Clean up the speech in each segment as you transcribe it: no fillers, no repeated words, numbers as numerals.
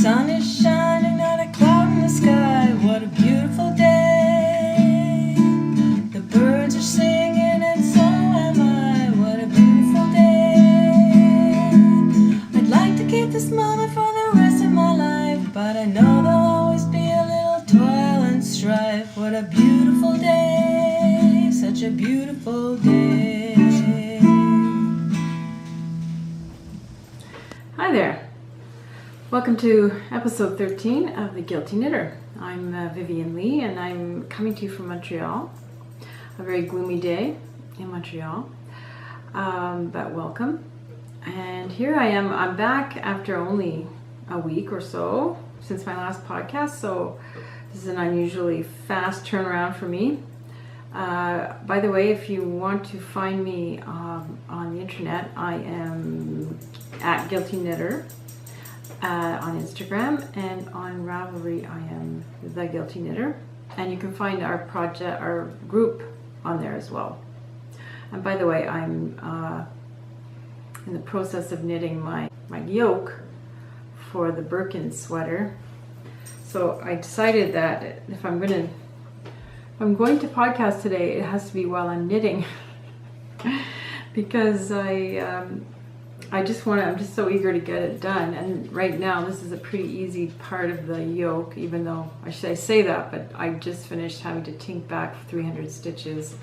sun is shining, not a cloud in the sky. What a beautiful day. The birds are singing and so am I. What a beautiful day. I'd like to keep this moment for the rest of my life, but I know there'll always be a little toil and strife. What a beautiful day, such a beautiful day. Hi there. Welcome to episode 13 of The Guilty Knitter. I'm Vivian Lee and I'm coming to you from Montreal. A very gloomy day in Montreal, but welcome. And here I am. I'm back after only a week or so since my last podcast, so this is an unusually fast turnaround for me. By the way, if you want to find me on the internet, I am at Guilty Knitter on Instagram, and on Ravelry I am The Guilty Knitter, and you can find our project, our group on there as well. And by the way, I'm in the process of knitting my yoke for the Birkin sweater. So I decided that if I'm going to podcast today, it has to be while I'm knitting because I'm just so eager to get it done. And right now this is a pretty easy part of the yoke, even though I say that, but I just finished having to tink back 300 stitches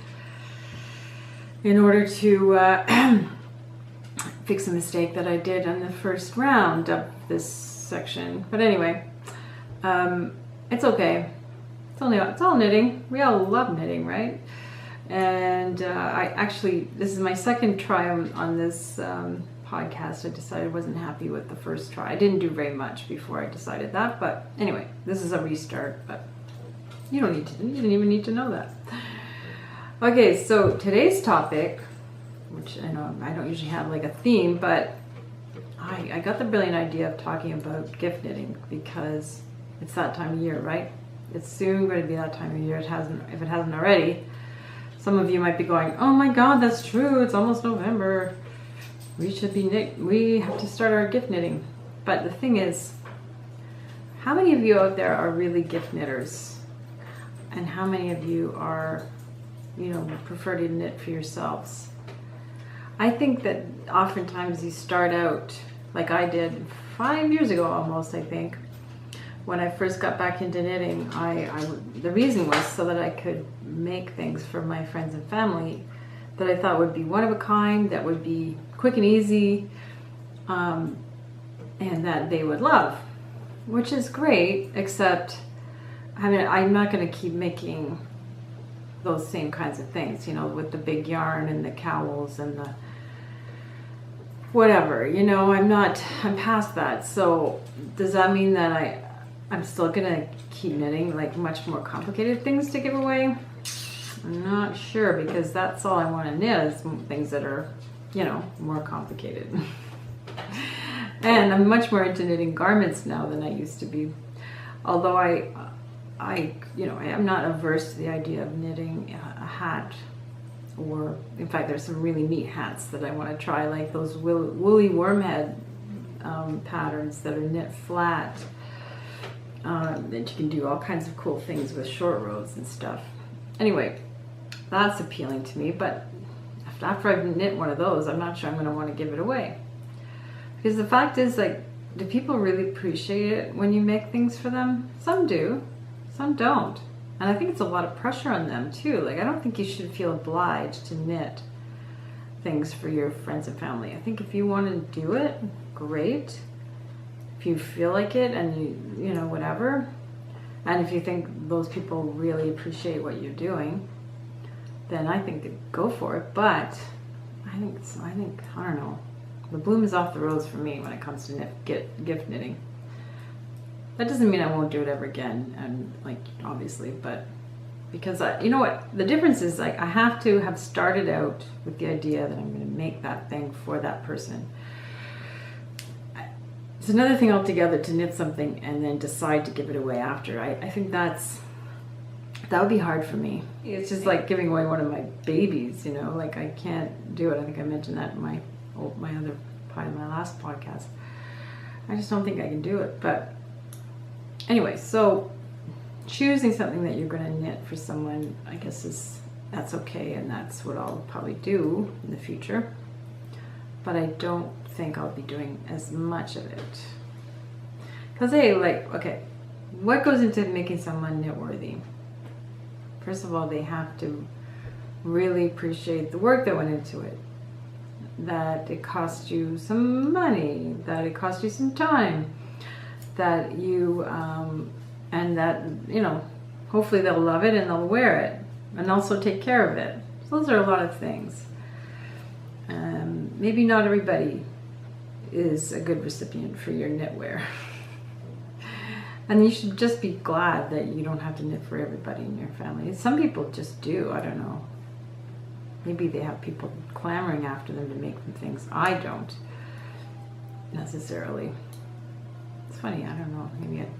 in order to fix a mistake that I did on the first round of this section. But anyway, it's okay. It's all knitting. We all love knitting, right? And this is my second try on this podcast. I decided I wasn't happy with the first try. I didn't do very much before I decided that, but anyway, this is a restart, but you didn't even need to know that. Okay, so today's topic, which I know I don't usually have like a theme, but I got the brilliant idea of talking about gift knitting because it's that time of year, right? It's soon going to be that time of year. If it hasn't already. Some of you might be going, "Oh my God, that's true. It's almost November. We have to start our gift knitting." But the thing is, how many of you out there are really gift knitters? And how many of you are, prefer to knit for yourselves? I think that oftentimes you start out like I did 5 years ago almost, I think. When I first got back into knitting, the reason was so that I could make things for my friends and family that I thought would be one of a kind, that would be quick and easy, and that they would love, which is great, except, I'm not going to keep making those same kinds of things, with the big yarn and the cowls and the whatever, I'm past that. So does that mean that I'm still gonna keep knitting like much more complicated things to give away? I'm not sure, because that's all I want to knit is things that are, more complicated. And I'm much more into knitting garments now than I used to be. Although I am not averse to the idea of knitting a hat, or in fact, there's some really neat hats that I want to try, like those woolly wormhead patterns that are knit flat. That you can do all kinds of cool things with short rows and stuff. Anyway, that's appealing to me, but after I've knit one of those, I'm not sure I'm going to want to give it away. Because the fact is, do people really appreciate it when you make things for them? Some do, some don't. And I think it's a lot of pressure on them too. I don't think you should feel obliged to knit things for your friends and family. I think if you want to do it, great. If you feel like it and you whatever, and if you think those people really appreciate what you're doing, then I think to go for it. But I think I don't know, the bloom is off the rose for me when it comes to gift knitting. That doesn't mean I won't do it ever again, and obviously, but because the difference is, I have to have started out with the idea that I'm going to make that thing for that person. It's another thing altogether to knit something and then decide to give it away after. I think that would be hard for me. It's just like giving away one of my babies, I can't do it. I think I mentioned that in my last podcast. I just don't think I can do it. But anyway, so choosing something that you're going to knit for someone, I guess that's okay, and that's what I'll probably do in the future. But I don't think I'll be doing as much of it. Because okay, what goes into making someone knit-worthy? First of all, they have to really appreciate the work that went into it. That it cost you some money, that it cost you some time, that you, and that, you know, hopefully they'll love it and they'll wear it and also take care of it. So those are a lot of things. Maybe not everybody is a good recipient for your knitwear. And you should just be glad that you don't have to knit for everybody in your family. Some people just do, I don't know. Maybe they have people clamoring after them to make them things. I don't, necessarily. It's funny, I don't know.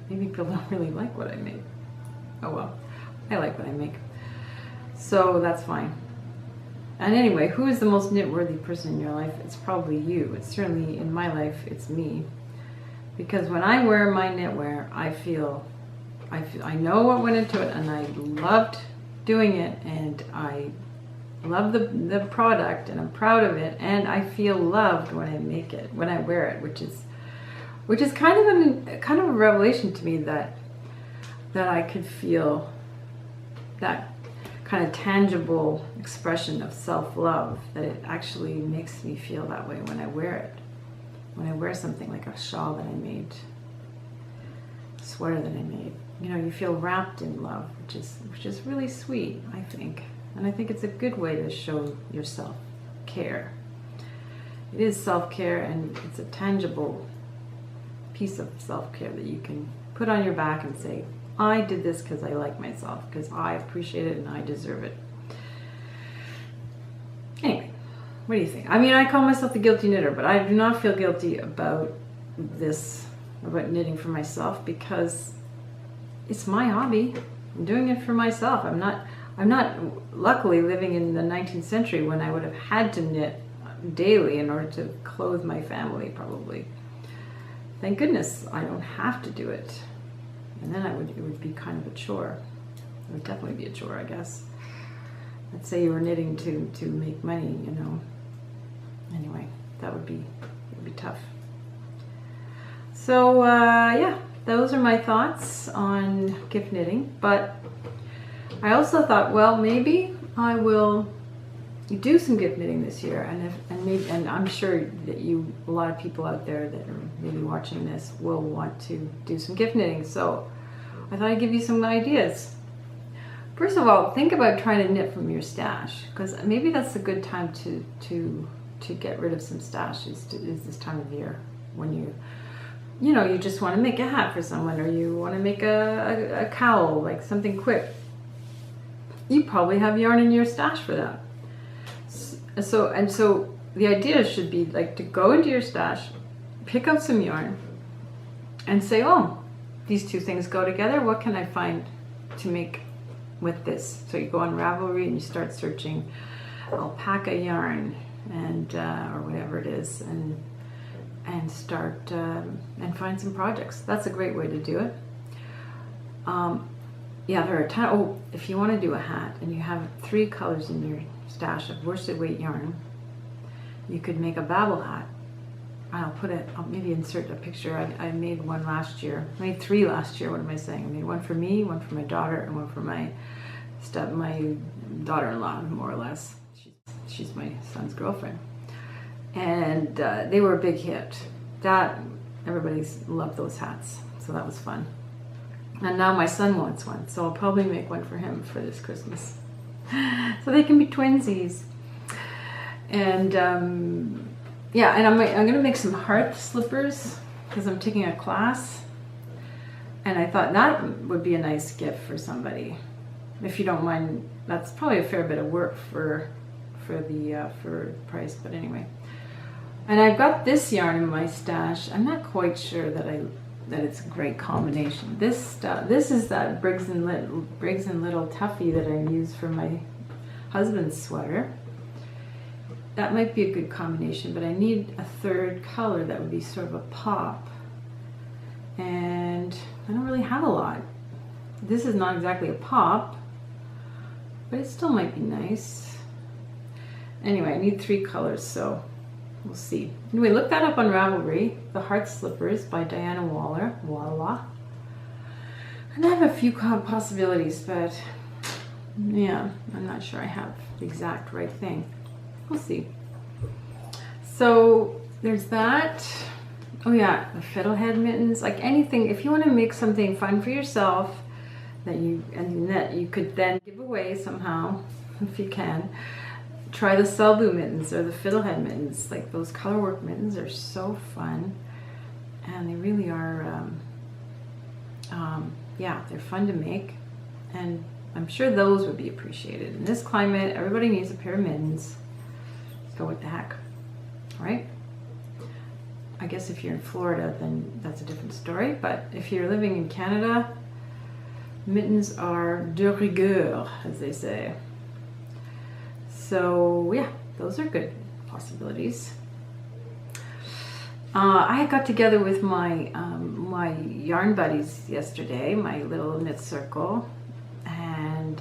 Maybe people don't really like what I make. Oh well, I like what I make. So that's fine. And anyway, who is the most knit-worthy person in your life? It's probably you. It's certainly, in my life, it's me. Because when I wear my knitwear, I know what went into it, and I loved doing it, and I love the product, and I'm proud of it, and I feel loved when I make it, when I wear it, which is kind of a revelation to me that I could feel that kind of tangible expression of self-love, that it actually makes me feel that way when I wear it. When I wear something like a shawl that I made, a sweater that I made, you know, you feel wrapped in love, which is really sweet, I think. And I think it's a good way to show your self-care. It is self-care, and it's a tangible piece of self-care that you can put on your back and say, I did this because I like myself, because I appreciate it and I deserve it. Anyway, what do you think? I mean, I call myself the guilty knitter, but I do not feel guilty about this, about knitting for myself, because it's my hobby. I'm doing it for myself. I'm not luckily living in the 19th century when I would have had to knit daily in order to clothe my family, probably. Thank goodness I don't have to do it. And then it would be kind of a chore. It would definitely be a chore, I guess. Let's say you were knitting to make money, you know. Anyway, it would be tough. So yeah, those are my thoughts on gift knitting. But I also thought, well, maybe I will do some gift knitting this year, and I'm sure that a lot of people out there that are maybe watching this will want to do some gift knitting. So I thought I'd give you some ideas. First of all, think about trying to knit from your stash, because maybe that's a good time to get rid of some stashes. Is this time of year when you just want to make a hat for someone, or you want to make a cowl, like something quick. You probably have yarn in your stash for that. So the idea should be like to go into your stash, pick out some yarn, and say, oh, these two things go together. What can I find to make with this? So you go on Ravelry and you start searching alpaca yarn and or whatever it is, and start and find some projects. That's a great way to do it. Yeah, there are a ton. Oh, if you want to do a hat and you have 3 colors in your stash of worsted weight yarn, you could make a babble hat. I'll maybe insert a picture. I made one last year. I made 3 last year. What am I saying? I made one for me, one for my daughter, and one for my daughter-in-law, more or less. She's my son's girlfriend. And they were a big hit. Everybody's loved those hats, so that was fun. And now my son wants one, so I'll probably make one for him for this Christmas. So they can be twinsies. And yeah, and I'm going to make some hearth slippers because I'm taking a class. And I thought that would be a nice gift for somebody. If you don't mind, that's probably a fair bit of work for price, but anyway. And I've got this yarn in my stash. I'm not quite sure that it's a great combination. This is that Briggs and Little Tuffy that I use for my husband's sweater. That might be a good combination, but I need a third color that would be sort of a pop. And I don't really have a lot. This is not exactly a pop, but it still might be nice. Anyway, I need 3 colors, so we'll see. Anyway, look that up on Ravelry. The Heart Slippers by Diana Waller. Voila. And I have a few possibilities, but yeah, I'm not sure I have the exact right thing. We'll see. So there's that. Oh yeah, the Fiddlehead mittens. Like anything, if you want to make something fun for yourself that you could then give away somehow, if you can, try the Selbu mittens or the Fiddlehead mittens. Like those colorwork mittens are so fun, and they really are. Yeah, they're fun to make, and I'm sure those would be appreciated. In this climate, everybody needs a pair of mittens. So what the heck, right? I guess if you're in Florida, then that's a different story. But if you're living in Canada, mittens are de rigueur, as they say. So yeah, those are good possibilities. I got together with my my yarn buddies yesterday, my little knit circle, and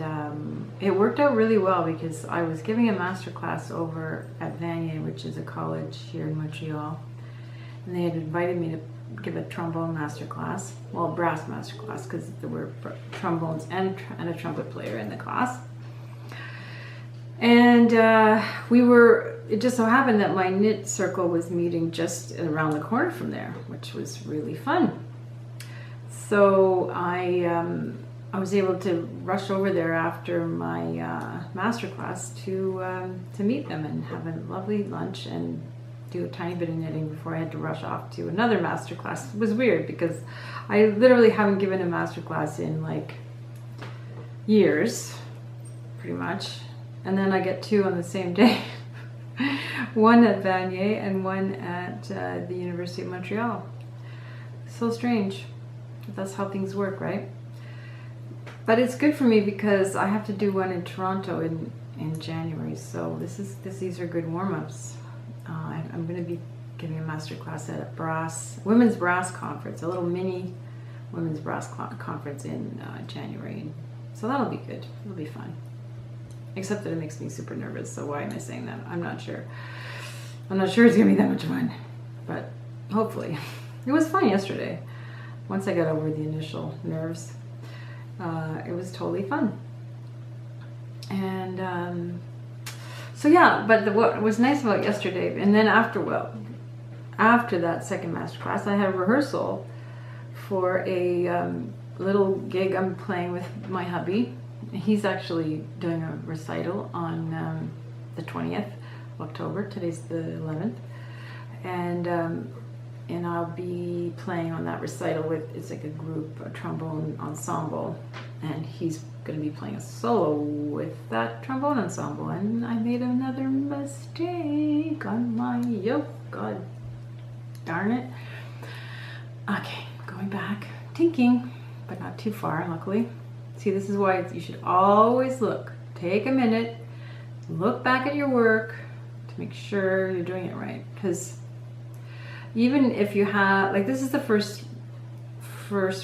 it worked out really well because I was giving a master class over at Vanier, which is a college here in Montreal, and they had invited me to give a trombone master class, well, brass master class, because there were trombones and a trumpet player in the class. And it just so happened that my knit circle was meeting just around the corner from there, which was really fun. So I was able to rush over there after my master class to meet them and have a lovely lunch and do a tiny bit of knitting before I had to rush off to another master class. It was weird because I literally haven't given a master class in like years, pretty much. And then I get 2 on the same day. One at Vanier and one at the University of Montreal. So strange. But that's how things work, right? But it's good for me because I have to do one in Toronto in January. So these are good warm-ups. I'm going to be giving a master class at a women's brass conference, a little mini women's brass conference in January. So that'll be good. It'll be fun. Except that it makes me super nervous, so why am I saying that? I'm not sure. I'm not sure it's gonna be that much fun, but hopefully. It was fun yesterday. Once I got over the initial nerves, it was totally fun. And so yeah, but what was nice about yesterday, and then after that second master class, I had a rehearsal for a little gig I'm playing with my hubby. He's actually doing a recital on the 20th of October. Today's the 11th. And I'll be playing on that recital with, it's like a group, a trombone ensemble. And he's going to be playing a solo with that trombone ensemble. And I made another mistake on my yoke. God darn it. Okay, going back, tinking, but not too far, luckily. See, this is why you should always look. Take a minute, look back at your work to make sure you're doing it right. Because even if you have, like, this is the first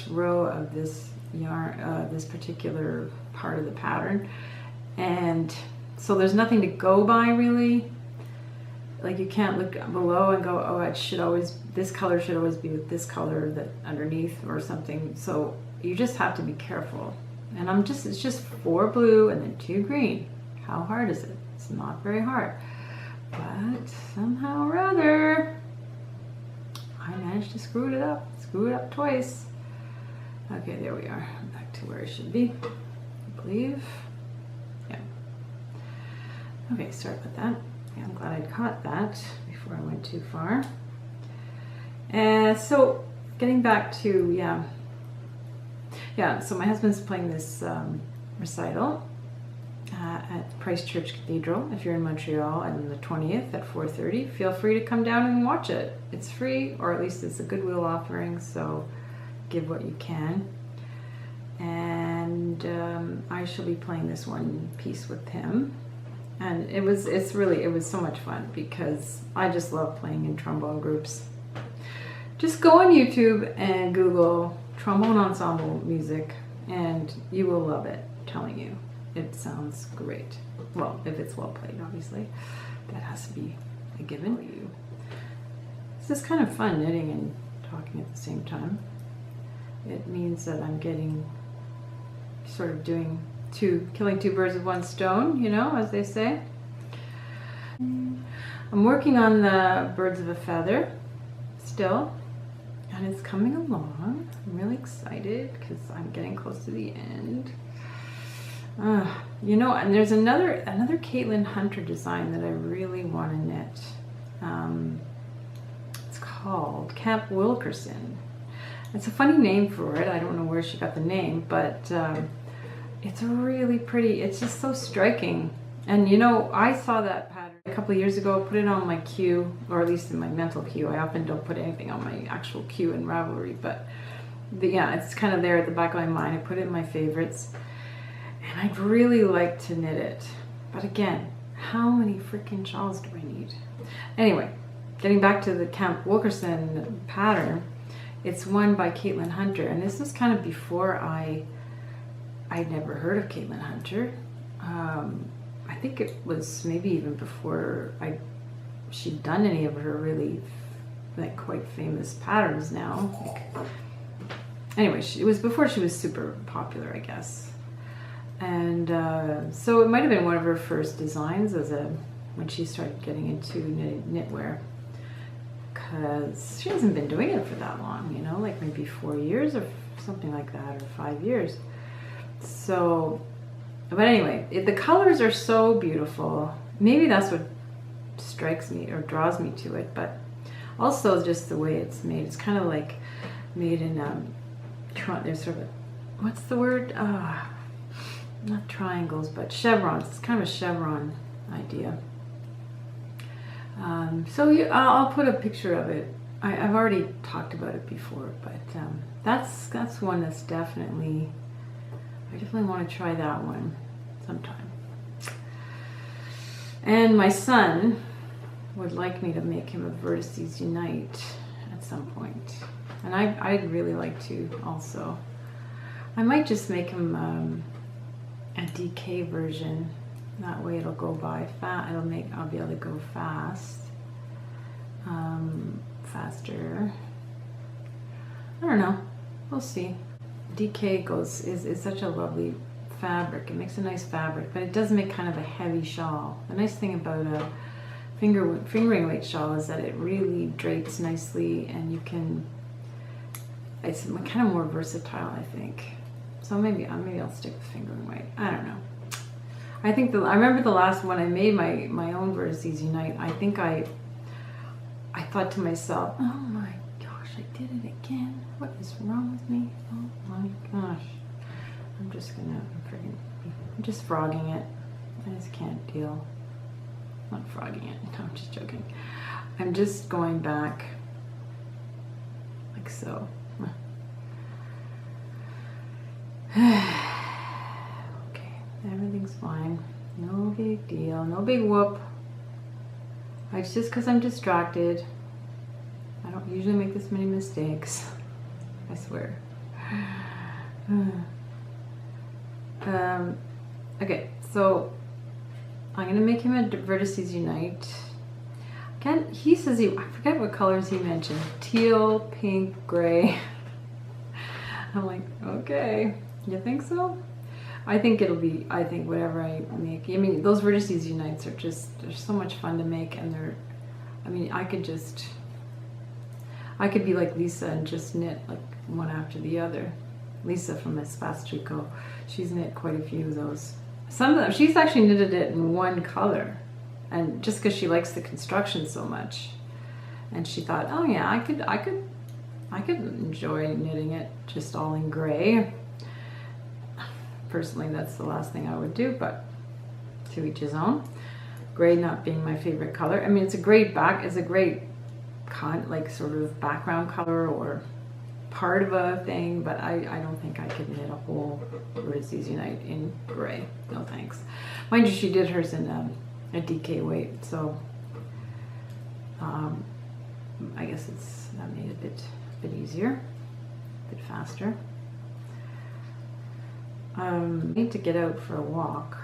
row of this yarn, this particular part of the pattern, and so there's nothing to go by really. Like, you can't look below and go, oh, this color should always be with this color that underneath or something. So you just have to be careful. And it's just 4 blue and then 2 green. How hard is it? It's not very hard. But somehow or other, I managed to screw it up twice. Okay, there we are. Back to where it should be, I believe. Yeah. Okay, sorry about that. Yeah, I'm glad I caught that before I went too far. And so getting back to, yeah, so my husband's playing this recital at Christ Church Cathedral. If you're in Montreal on the 20th at 4:30, feel free to come down and watch it. It's free, or at least it's a goodwill offering, so give what you can. And I shall be playing this one piece with him. And it was so much fun because I just love playing in trombone groups. Just go on YouTube and Google trombone ensemble music, and you will love it, I'm telling you. It sounds great. Well, if it's well played, obviously. That has to be a given for you. This is kind of fun, knitting and talking at the same time. It means that I'm getting, sort of doing killing two birds with one stone, you know, as they say. I'm working on the birds of a feather still, and it's coming along. I'm really excited because I'm getting close to the end. You know, and there's another Caitlin Hunter design that I really want to knit. It's called Camp Wilkerson. It's a funny name for it. I don't know where she got the name, but it's really pretty. It's just so striking. And you know, I saw that pattern a couple of years ago, put it on my queue, or at least in my mental queue. I often don't put anything on my actual queue in Ravelry, but yeah, it's kind of there at the back of my mind. I put it in my favorites. And I'd really like to knit it. But again, how many freaking shawls do I need? Anyway, getting back to the Camp Wilkerson pattern, it's one by Caitlin Hunter. And this was kind of before I'd never heard of Caitlin Hunter. I think it was maybe even before she'd done any of her really like quite famous patterns now. Anyway, it was before she was super popular, I guess. And so it might have been one of her first designs when she started getting into knitwear, because she hasn't been doing it for that long, you know, like maybe 4 years or something like that, or 5 years. So, but anyway, the colors are so beautiful. Maybe that's what strikes me or draws me to it, but also just the way it's made. It's kind of like made in there's sort of a, what's the word? Not triangles, but chevrons. It's kind of a chevron idea. So I'll put a picture of it. I've already talked about it before, but that's one that's definitely, I definitely want to try that one sometime. And my son would like me to make him a Vertices Unite at some point. And I'd really like to also. I might just make him a DK version. That way it'll go by fast. I'll be able to go fast, faster. I don't know. We'll see. DK is such a lovely fabric. It makes a nice fabric, but it does make kind of a heavy shawl. The nice thing about a fingering weight shawl is that it really drapes nicely, and you can. It's kind of more versatile, I think. So maybe I'll stick with fingering weight. I don't know. I remember the last one I made my own Vertices Unite. I think I thought to myself, oh my gosh, I did it again. What is wrong with me? Oh my gosh. I'm just frogging it. I just can't deal. Not frogging it. No, I'm just joking. I'm just going back like so. Okay, everything's fine. No big deal. No big whoop. It's just because I'm distracted. I don't usually make this many mistakes. I swear. Okay, so I'm gonna make him a Vertices Unite. Again, he says I forget what colors he mentioned. Teal, pink, gray. I'm like, okay. You think so? I think whatever I make, I mean, those Vertices Unites they're so much fun to make, and I could be like Lisa and just knit like one after the other. Lisa from Miss Fast Tricot, she's knit quite a few of those. Some of them, she's actually knitted it in one color, and just because she likes the construction so much, and she thought, oh yeah, I could enjoy knitting it just all in gray. Personally, that's the last thing I would do, but to each his own. Gray not being my favorite color. I mean, it's a great like sort of background color or part of a thing, but I don't think I could knit a whole Vertices Unite in gray. No thanks. Mind you, she did hers in a DK weight, so I guess that made it a bit easier. bit faster. I need to get out for a walk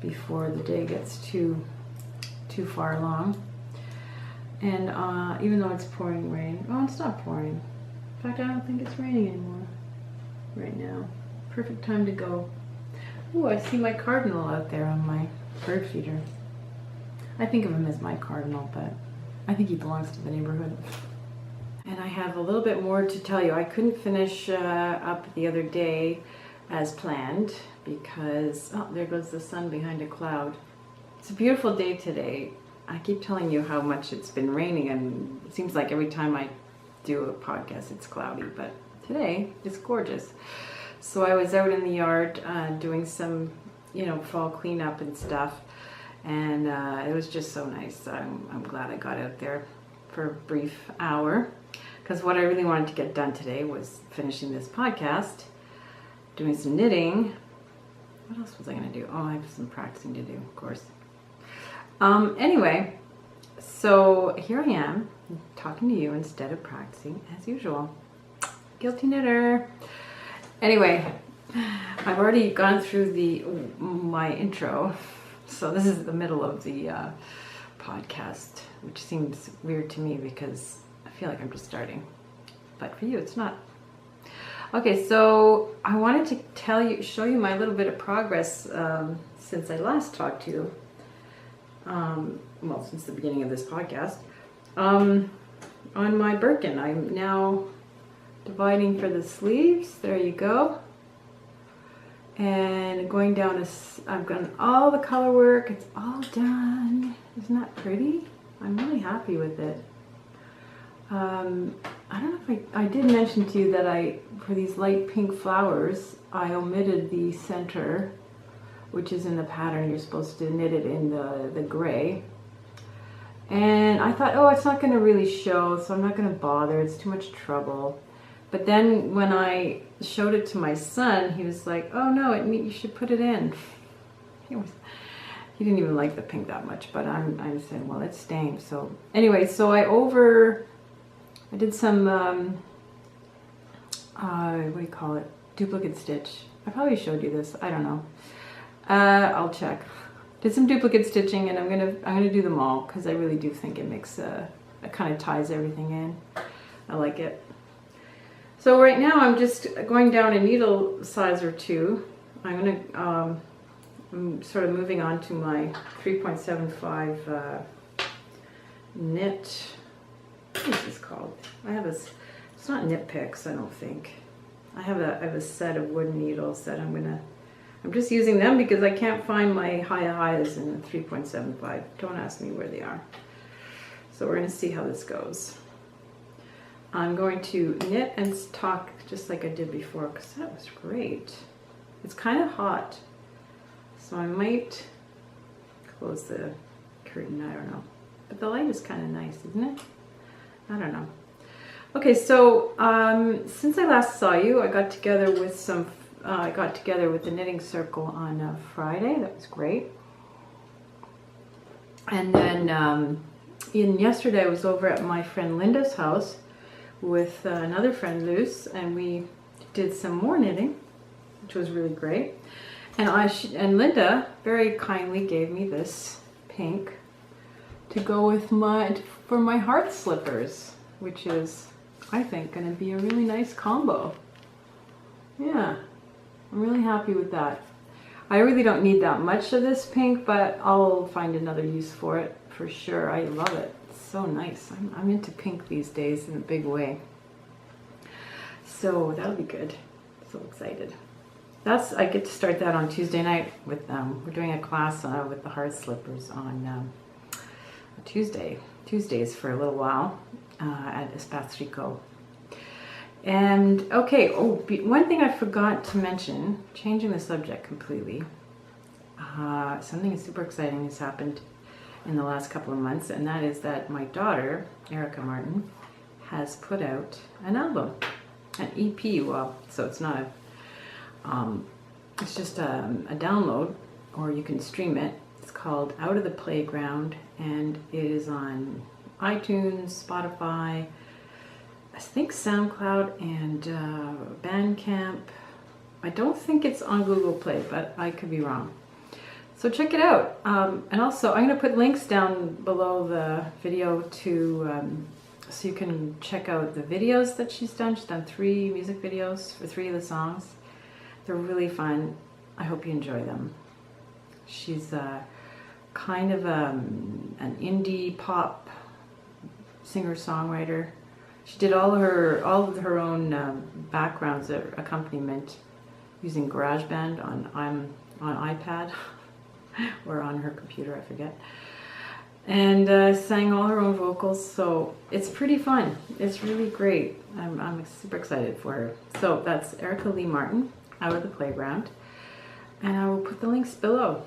before the day gets too far along. And even though it's pouring rain, oh, it's not pouring. In fact, I don't think it's raining anymore right now. Perfect time to go. Oh, I see my cardinal out there on my bird feeder. I think of him as my cardinal, but I think he belongs to the neighborhood. And I have a little bit more to tell you. I couldn't finish up the other day as planned because, oh, there goes the sun behind a cloud. It's a beautiful day today. I keep telling you how much it's been raining, and it seems like every time I do a podcast it's cloudy, but today it's gorgeous. So I was out in the yard doing some, fall cleanup and stuff, and it was just so nice. I'm glad I got out there for a brief hour, because what I really wanted to get done today was finishing this podcast, doing some knitting. What else was I going to do? Oh, I have some practicing to do, of course. Anyway, so here I am talking to you instead of practicing as usual. Guilty knitter. Anyway, I've already gone through my intro, so this is the middle of the podcast, which seems weird to me because I feel like I'm just starting, but for you it's not. Okay, so I wanted to show you my little bit of progress since I last talked to you. Well, since the beginning of this podcast, on my Birkin. I'm now dividing for the sleeves. There you go. And going down, I've done all the color work. It's all done. Isn't that pretty? I'm really happy with it. I don't know if I did mention to you that for these light pink flowers, I omitted the center, which is in the pattern. You're supposed to knit it in the gray. And I thought, oh, it's not going to really show, so I'm not going to bother. It's too much trouble. But then when I showed it to my son, he was like, oh no, you should put it in. He didn't even like the pink that much, but I'm saying, well, it's staying. So anyway, so I did some, what do you call it? Duplicate stitch. I probably showed you this. I don't know. I'll check. Did some duplicate stitching, and I'm gonna do them all because I really do think it makes it kind of ties everything in. I like it. So right now I'm just going down a needle size or two. I'm sort of moving on to my 3.75 knit. What is this called? It's not knit picks, I don't think. I have a set of wooden needles that I'm just using them because I can't find my highs in 3.75. Don't ask me where they are. So we're going to see how this goes. I'm going to knit and talk just like I did before because that was great. It's kind of hot, so I might close the curtain, I don't know. But the light is kind of nice, isn't it? I don't know. Okay, so since I last saw you, I got together with the knitting circle on Friday. That was great. And then yesterday I was over at my friend Linda's house with another friend, Luce, and we did some more knitting, which was really great. And Linda very kindly gave me this pink to go with for my heart slippers, which is, I think, going to be a really nice combo. Yeah, I'm really happy with that. I really don't need that much of this pink, but I'll find another use for it for sure. I love it. It's so nice. I'm into pink these days in a big way. So that'll be good. So excited. I get to start that on Tuesday night with we're doing a class with the heart slippers on Tuesdays for a little while at Espace Rico. And okay, one thing I forgot to mention, changing the subject completely, something super exciting has happened in the last couple of months, and that is that my daughter, Erica Martin, has put out an album, an EP. Well, so it's not it's just a download, or you can stream it. It's called Out of the Playground, and it is on iTunes, Spotify, I think SoundCloud and Bandcamp. I don't think it's on Google Play, but I could be wrong. So check it out. And also, I'm going to put links down below the video to so you can check out the videos that she's done. She's done 3 music videos for 3 of the songs. They're really fun. I hope you enjoy them. She's kind of an indie pop singer-songwriter. She did all of her own backgrounds accompaniment using GarageBand on iPad or on her computer, I forget. And sang all her own vocals, so it's pretty fun. It's really great. I'm super excited for her. So that's Erica Lee Martin, Out of the Playground, and I will put the links below.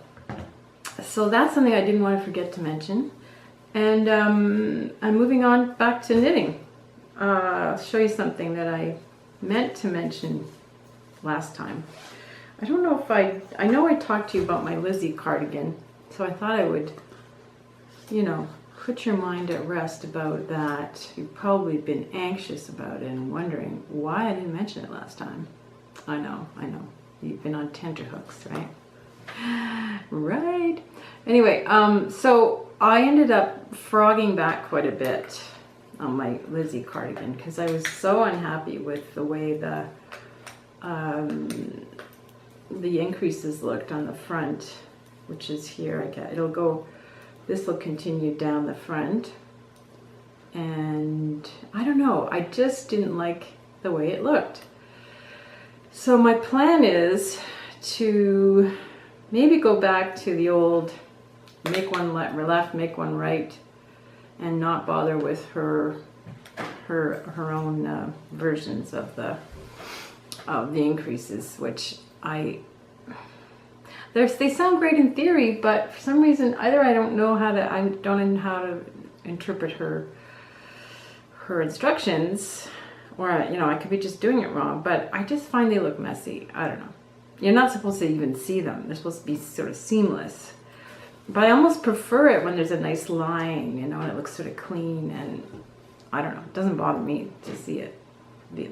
So that's something I didn't want to forget to mention. And I'm moving on back to knitting. I'll show you something that I meant to mention last time. I don't know if I know I talked to you about my Lizzie cardigan, so I thought I would, you know, put your mind at rest about that. You've probably been anxious about it and wondering why I didn't mention it last time. I know. You've been on tenterhooks, right? Right. Anyway, so I ended up frogging back quite a bit on my Lizzie cardigan because I was so unhappy with the way the increases looked on the front, which is here. It'll go. This will continue down the front, and I don't know. I just didn't like the way it looked. So my plan is to maybe go back to the old make one left, make one right, and not bother with her own versions of the increases, which they sound great in theory, but for some reason either I don't know how to interpret her instructions, or I could be just doing it wrong, but I just find they look messy. I don't know. You're not supposed to even see them. They're supposed to be sort of seamless. But I almost prefer it when there's a nice line, and it looks sort of clean, and I don't know. It doesn't bother me to see it, the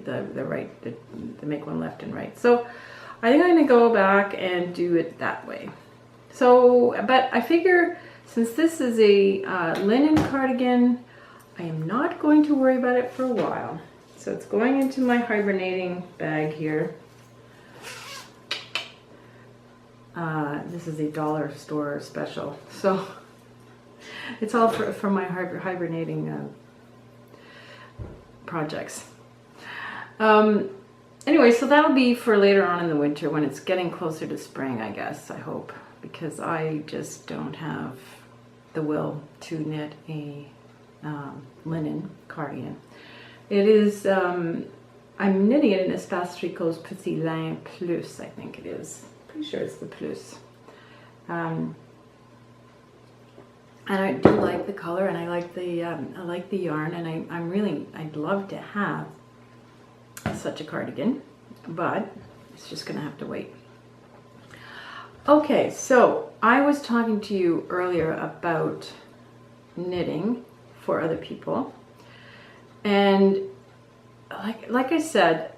make one left and right. So I think I'm going to go back and do it that way. So, but I figure since this is a linen cardigan, I am not going to worry about it for a while. So it's going into my hibernating bag here. This is a dollar store special, so it's all for my hibernating projects. Anyway, so that'll be for later on in the winter when it's getting closer to spring, I guess, I hope, because I just don't have the will to knit a linen cardigan. It is, I'm knitting it in Espace Tricot's Petit Lin Plus, I think it is. Pretty sure it's the Plus. And I do like the color, and I like the yarn, and I'd love to have such a cardigan, but it's just gonna have to wait. Okay, so I was talking to you earlier about knitting for other people, and like I said,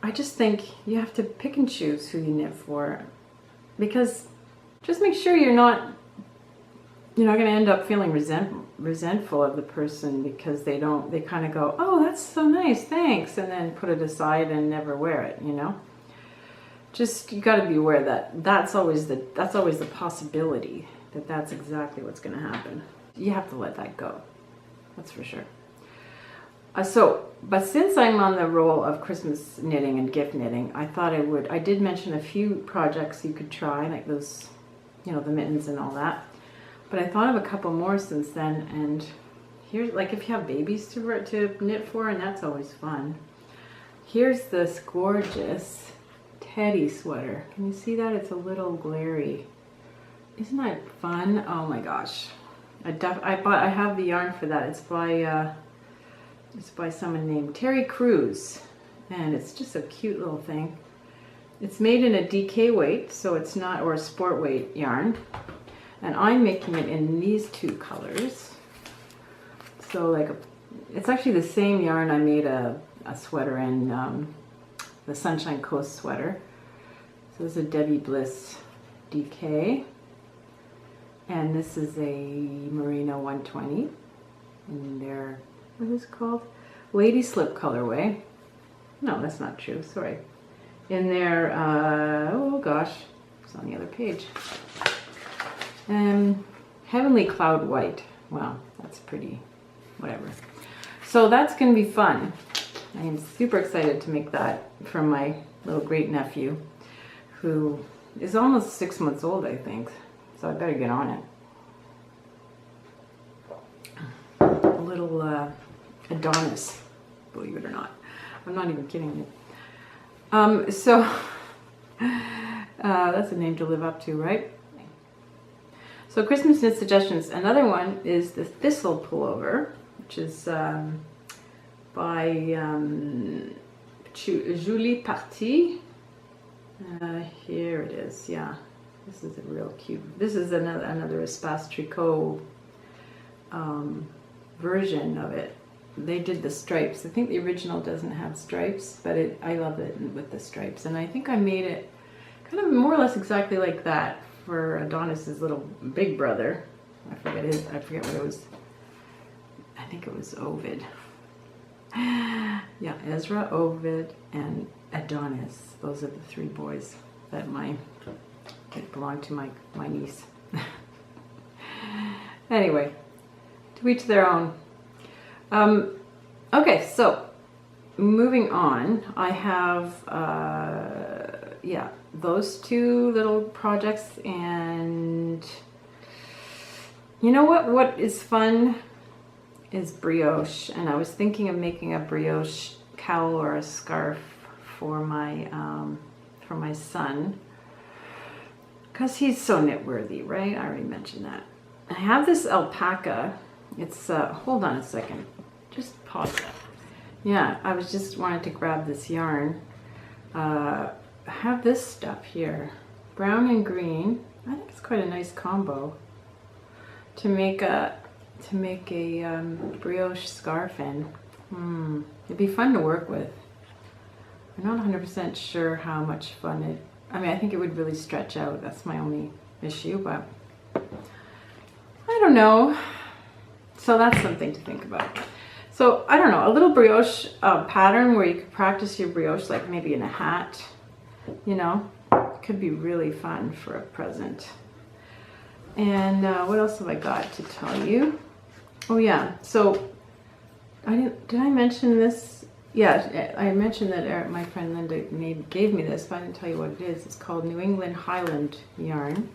I just think you have to pick and choose who you knit for, because just make sure you're not going to end up feeling resentful of the person because they kind of go, oh, that's so nice, thanks, and then put it aside and never wear it. Just you got to be aware that that's always the possibility that that's exactly what's going to happen. You have to let that go. That's for sure. But since I'm on the roll of Christmas knitting and gift knitting, I thought I did mention a few projects you could try, like those, the mittens and all that. But I thought of a couple more since then, and here's, like, if you have babies to knit for, and that's always fun. Here's this gorgeous teddy sweater. Can you see that? It's a little glary. Isn't that fun? Oh my gosh. I have the yarn for that. It's by someone named Terry Cruz, and it's just a cute little thing. It's made in a DK weight, so it's not, or a sport weight yarn, and I'm making it in these two colors. So like it's actually the same yarn I made a sweater in, the Sunshine Coast sweater. So this is a Debbie Bliss DK. And this is a Merino 120. And they're, what is it called? Lady Slip colorway. No, that's not true, sorry. In their, oh gosh, it's on the other page. Heavenly Cloud White. Wow, that's pretty, whatever. So that's going to be fun. I am super excited to make that for my little great nephew, who is almost 6 months old, I think. So I better get on it. A little Adonis, believe it or not. I'm not even kidding you. That's a name to live up to, right? So Christmas knit suggestions. Another one is the Thistle pullover, which is by Julie Party. Here it is. Yeah, this is a real cute. This is another Espace Tricot version of it. They did the stripes. I think the original doesn't have stripes, but I love it with the stripes. And I think I made it kind of more or less exactly like that for Adonis's little big brother. I forget what it was. I think it was Ovid. Yeah, Ezra, Ovid, and Adonis. Those are the three boys that belong to my niece. Anyway, to each their own. Okay, so moving on, I have yeah, those two little projects, and you know what is fun is brioche, and I was thinking of making a brioche cowl or a scarf for my son, because he's so knitworthy, right? I already mentioned that. I have this alpaca. It's hold on a second, just pause that. Yeah, I was just wanted to grab this yarn. I have this stuff here, brown and green. I think it's quite a nice combo to make a brioche scarf in. It'd be fun to work with. I'm not 100% sure how much fun I mean, I think it would really stretch out. That's my only issue, but I don't know. So that's something to think about. So I don't know, a little brioche pattern where you could practice your brioche, like maybe in a hat, you know, could be really fun for a present. And what else have I got to tell you? Oh yeah, so did I mention this? Yeah, I mentioned that my friend Linda gave me this, but I didn't tell you what it is. It's called New England Highland yarn,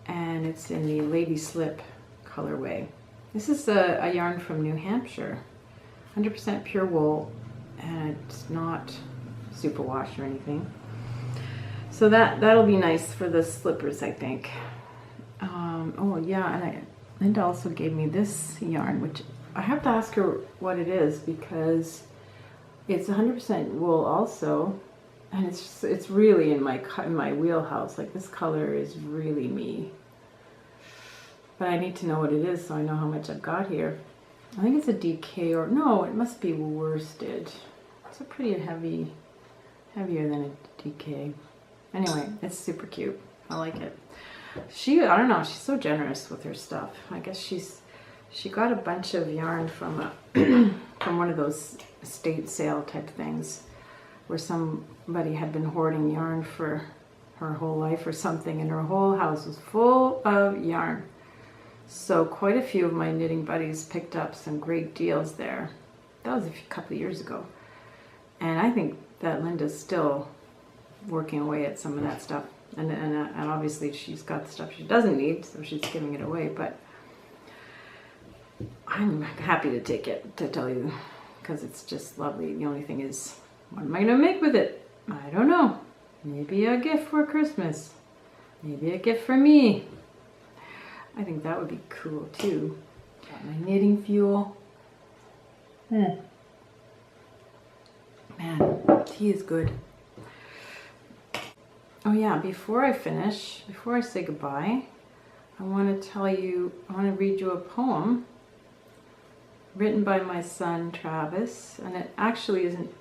and it's in the Lady Slip colorway. This is a yarn from New Hampshire, 100% pure wool, and it's not superwash or anything. So that'll be nice for the slippers, I think. Oh yeah, and Linda also gave me this yarn, which I have to ask her what it is, because it's 100% wool also, and it's really in my wheelhouse. Like, this color is really me. But I need to know what it is so I know how much I've got here. I think it's a DK, or no, it must be worsted. It's a pretty heavier than a DK. Anyway, it's super cute. I like it. I don't know, she's so generous with her stuff. I guess she got a bunch of yarn from from one of those estate sale type things, where somebody had been hoarding yarn for her whole life or something, and her whole house was full of yarn. So quite a few of my knitting buddies picked up some great deals there. That was a couple of years ago. And I think that Linda's still working away at some of that stuff. And obviously she's got the stuff she doesn't need, so she's giving it away. But I'm happy to take it, to tell you, because it's just lovely. The only thing is, what am I going to make with it? I don't know. Maybe a gift for Christmas. Maybe a gift for me. I think that would be cool too. Got my knitting fuel. Man, tea is good. Oh yeah, before I say goodbye, I want to read you a poem written by my son Travis, and it actually isn't.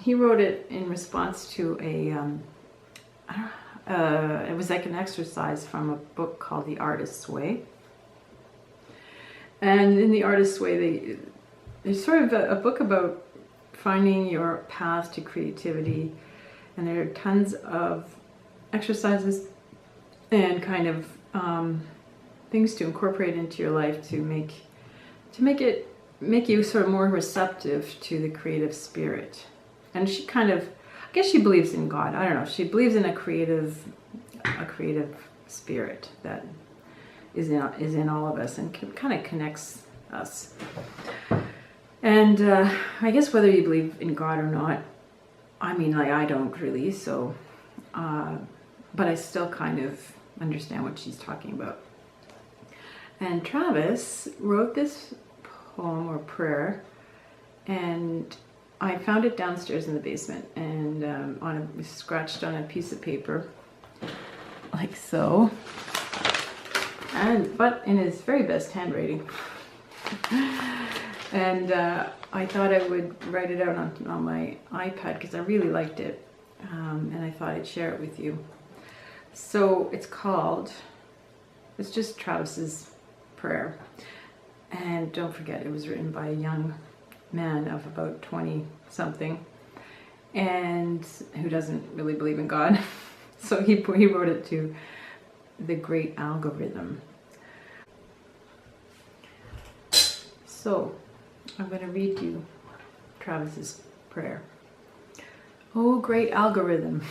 He wrote it in response to it was like an exercise from a book called The Artist's Way. And in The Artist's Way, there's sort of a book about finding your path to creativity, and there are tons of exercises and kind of things to incorporate into your life to make you sort of more receptive to the creative spirit. And she kind of, I guess she believes in God. I don't know. She believes in a creative spirit that is in all of us and kind of connects us. And I guess whether you believe in God or not, I mean, like, I don't really, so, but I still kind of understand what she's talking about. And Travis wrote this poem or prayer, and I found it downstairs in the basement, and scratched on a piece of paper, like so, but in his very best handwriting. And I thought I would write it out on my iPad because I really liked it, and I thought I'd share it with you. So it's just Travis's prayer. And don't forget, it was written by a young man of about 20 something, and who doesn't really believe in God. So he wrote it to the great algorithm. So I'm going to read you Travis's prayer. O great algorithm,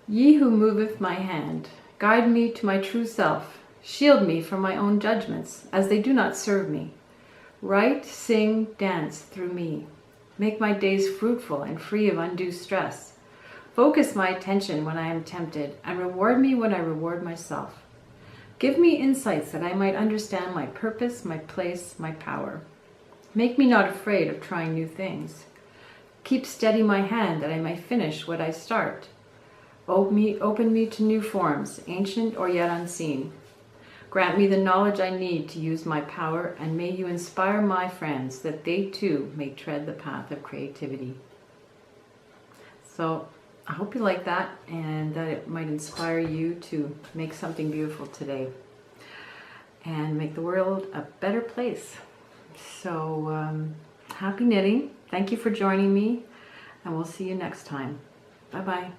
ye who moveth my hand, guide me to my true self, shield me from my own judgments, as they do not serve me. Write, sing, dance through me. Make my days fruitful and free of undue stress. Focus my attention when I am tempted, and reward me when I reward myself. Give me insights that I might understand my purpose, my place, my power. Make me not afraid of trying new things. Keep steady my hand that I may finish what I start. Open me to new forms, ancient or yet unseen. Grant me the knowledge I need to use my power, and may you inspire my friends that they too may tread the path of creativity. So I hope you like that, and that it might inspire you to make something beautiful today and make the world a better place. So happy knitting. Thank you for joining me, and we'll see you next time. Bye-bye.